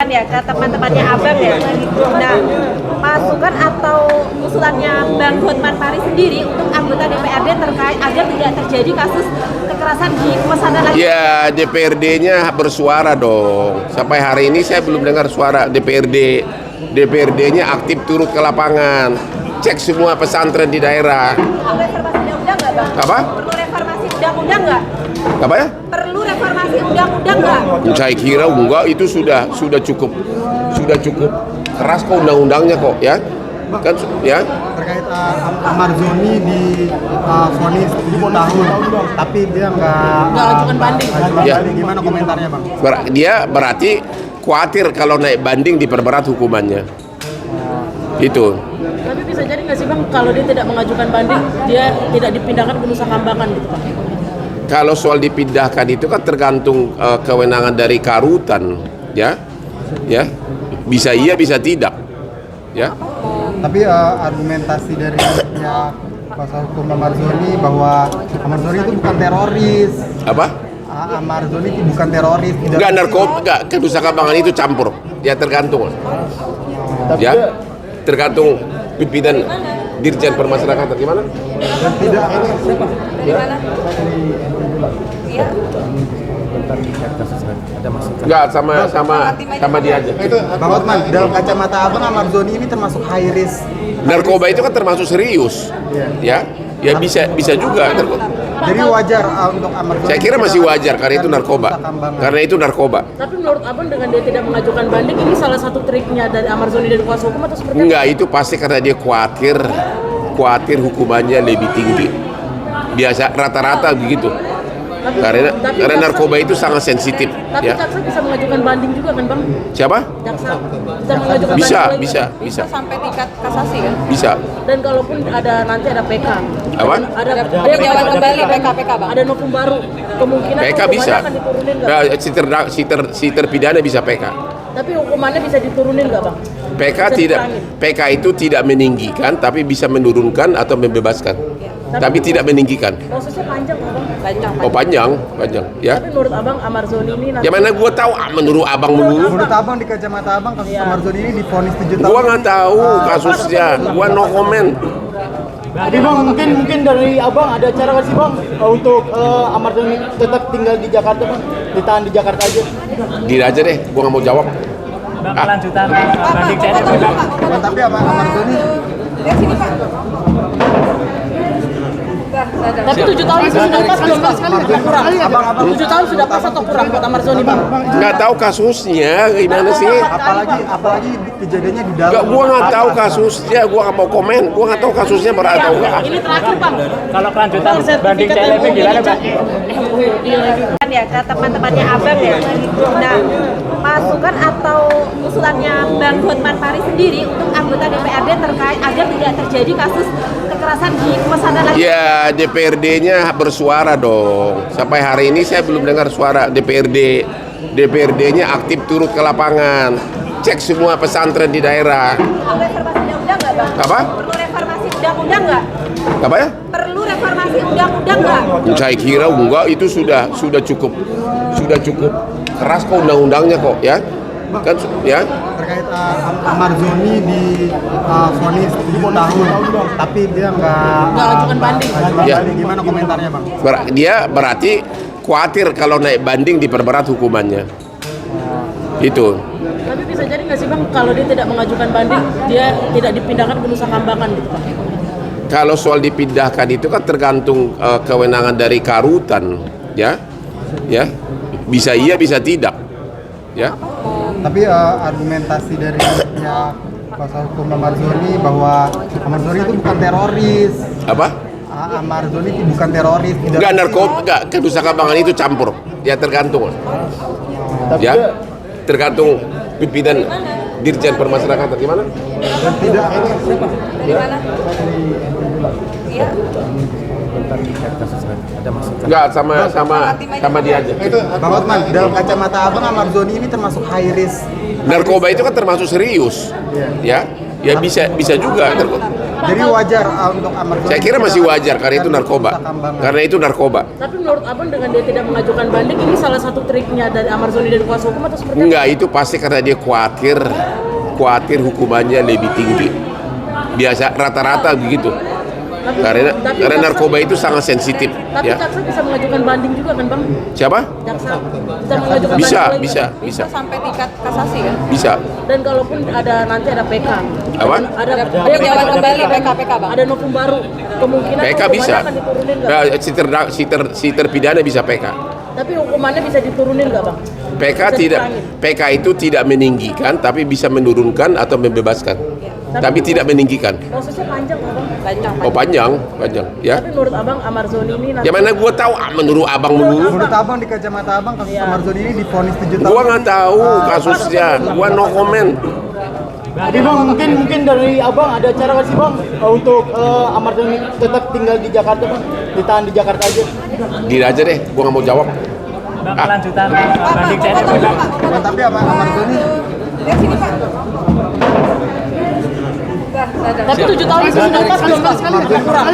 kan ya ke teman-temannya Abang ya. Nah, masukan atau usulannya Bang Hotman Paris sendiri untuk anggota DPRD terkait agar tidak terjadi kasus kekerasan di pemesanan lagi. Ya, DPRD-nya bersuara dong. Sampai hari ini saya belum dengar suara DPRD. DPRD-nya aktif turut ke lapangan, cek semua pesantren di daerah. Perlu reformasi undang-undang nggak, Bang? Apa? Perlu reformasi undang-undang nggak? Apa ya? Perlu reformasi undang-undang nggak? Saya kira enggak, itu sudah cukup keras kok undang-undangnya kok ya. Kan ya. Terkait Ahmad Zoni di vonis 7 tahun, tapi dia nggak ajukan banding. Ya. Gimana komentarnya, Bang? Dia berarti khawatir kalau naik banding diperberat hukumannya. Itu. Tapi bisa jadi nggak sih, Bang, kalau dia tidak mengajukan banding, dia tidak dipindahkan ke Nusa Kambangan gitu, Pak? Kalau soal dipindahkan itu kan tergantung kewenangan dari Karutan, ya. Ya. Bisa iya, bisa tidak. Ya. Tapi argumentasi dari pihak kuasa hukum Ahmad Zoni bahwa Ahmad Zoni itu bukan teroris. Apa? Ahmad Zoni itu bukan teroris. Enggak narkoba, enggak, ke Nusa Kambangan itu campur. Ya tergantung. Ya. Tergantung pimpinan Dirjen Permasyarakatan gimana? Dan tidak Iya. Enggak, sama dia aja. Bang Hotman, dalam kacamata Abang, Ahmad Zoni ini termasuk high risk. Narkoba itu kan termasuk serius. Ya. Ya bisa juga narkoba. Jadi wajar untuk Ahmad Zoni. Saya kira masih wajar karena itu narkoba. Karena itu narkoba. Tapi menurut Abang dengan dia tidak mengajukan banding, ini salah satu triknya dari Ahmad Zoni dan kuasa hukum atau seperti apa? Enggak, itu pasti karena dia khawatir hukumannya lebih tinggi. Biasa rata-rata begitu. Karena narkoba itu sangat sensitif. Tapi Ya. jaksa bisa mengajukan banding juga kan, Bang? Siapa? Jaksa bisa mengajukan Bisa, banding lagi, kan? bisa. Sampai tingkat kasasi kan? Bisa. Dan kalaupun nanti ada PK. Apa? Ada Peninjauan kembali PK Bang. Ada novum baru. Kemungkinan PK hukumannya bisa. akan diturunin nggak? Si terpidana bisa PK. Tapi hukumannya bisa diturunin nggak, Bang? PK itu tidak meninggikan, tapi bisa menurunkan atau membebaskan. Tapi tidak meninggikan. Prosesnya panjang, Bang. Oh panjang, ya. Tapi menurut Abang, Ahmad Zoni ini nanti... Ya mana gua tahu menurut abang melulu. Menurut Abang, di kacamata Abang, kasus Ahmad Zoni ini divonis 7 tahun. Gua nggak tahu kasusnya, gua no comment. Jadi Bang, mungkin dari Abang ada cara nggak sih Bang untuk Ahmad Zoni tetap tinggal di Jakarta, Bang? Ditahan di Jakarta aja? Gini aja deh, gua nggak mau jawab. Kelanjutan banding CNF, Bang. Tapi Ahmad Zoni Tapi 7 tahun itu sudah pas belum, Bang? Kurang. 7 tahun sudah pas atau kurang buat Ahmad Zoni, Bang? Nggak tahu kasusnya gimana sih? apalagi kejadiannya di dalam. Gua nggak tahu kasusnya, gua nggak mau komen. Gua nggak tahu kasusnya berat atau enggak. Ini terakhir, Bang. Kalau kelanjutan banding CNF gimana, Bang? Kan ya ke teman-temannya Abang ya. Nah, masukan atau usulannya Bang Hotman Paris sendiri untuk anggota DPRD terkait agar tidak terjadi kasus kekerasan di pemesanan lagi. Ya, DPRD-nya bersuara dong. Sampai hari ini saya belum dengar suara DPRD. DPRD-nya aktif turut ke lapangan, cek semua pesantren di daerah. Perlu reformasi undang-undang nggak, Bang? Apa? Perlu reformasi undang-undang nggak? Apa ya? Perlu reformasi undang-undang nggak? Saya kira enggak, itu sudah cukup keras kok undang-undangnya kok ya. Kan ya. Terkait Ahmad Zoni di vonis 7 tahun, tapi dia nggak ajukan banding. Ya. Gimana komentarnya, Bang? Dia berarti khawatir kalau naik banding diperberat hukumannya. Itu. Tapi bisa jadi nggak sih, Bang, kalau dia tidak mengajukan banding, dia tidak dipindahkan ke Nusa Kambangan gitu, Pak? Kalau soal dipindahkan itu kan tergantung kewenangan dari Karutan, ya. Ya. Bisa iya, bisa tidak. Ya. Tapi argumentasi dari pihak kuasa hukum Ahmad Zoni bahwa Ahmad Zoni itu bukan teroris. Apa? Ahmad Zoni itu bukan teroris. Enggak narkoba, enggak, ke Nusa Kambangan itu campur. Ya tergantung. Ya. Tergantung pimpinan Dirjen Permasyarakatan gimana? Dan tidak Iya. Enggak, sama dia aja. Bang Hotman, dalam kacamata Abang, Ahmad Zoni ini termasuk high risk. Narkoba itu kan termasuk serius. Ya. Ya bisa juga narkoba. Jadi wajar untuk Ahmad Doli. Saya kira masih wajar karena itu narkoba. Karena itu narkoba. Tapi menurut abang dengan dia tidak mengajukan banding ini salah satu triknya dari Ahmad Doli dan kuasa hukum atau seperti apa? Enggak, itu pasti karena dia khawatir hukumannya lebih tinggi. Biasa rata-rata begitu. Karena narkoba itu sangat sensitif. Tapi Ya. jaksa bisa mengajukan banding juga kan bang? Siapa? Jaksa bisa mengajukan Bisa, banding lagi, bisa, kan? bisa, Sampai tingkat kasasi kan? bisa. Dan kalaupun nanti ada PK. Apa? Ada Peninjauan kembali PK bapak. Ada novum baru. Kemungkinan PK hukumannya bisa. akan diturunin nggak? Si terpidana bisa PK. Tapi hukumannya bisa diturunin nggak bang? PK Bisa tidak, dikurangin. PK itu tidak meninggikan, tapi bisa menurunkan atau membebaskan. Tapi tidak meninggikan. Prosesnya panjang nggak bang? Oh panjang, ya. Tapi menurut abang Ahmad Doli ini nanti Ya mana gua tahu menurut abang melulu. Menurut abang di kacamata abang kasus Iya. Ahmad Doli ini divonis 7 tahun. Gua nggak tahu kasusnya, gua no comment. Tapi bang, mungkin dari abang ada cara nggak sih bang untuk Ahmad Doli tetap tinggal di Jakarta bang, ditahan di Jakarta aja? Gini aja deh, gua nggak mau jawab. Bang, kelanjutan banding CLM bang. Ya, tapi Ahmad Doli Tapi 7 tahun itu sudah pas belum bang? Kurang.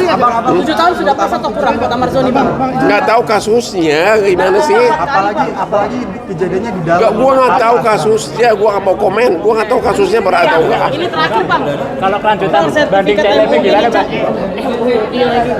7 tahun sudah pas atau kurang buat Ahmad Doli bang? Nggak tahu kasusnya gimana sih? apalagi kejadiannya di dalam. Gua nggak tahu kasusnya, gua nggak mau komen. Gua nggak tahu kasusnya berat atau enggak. Ini terakhir bang. Kalau kelanjutan banding CLM gimana bang? MUI lagi.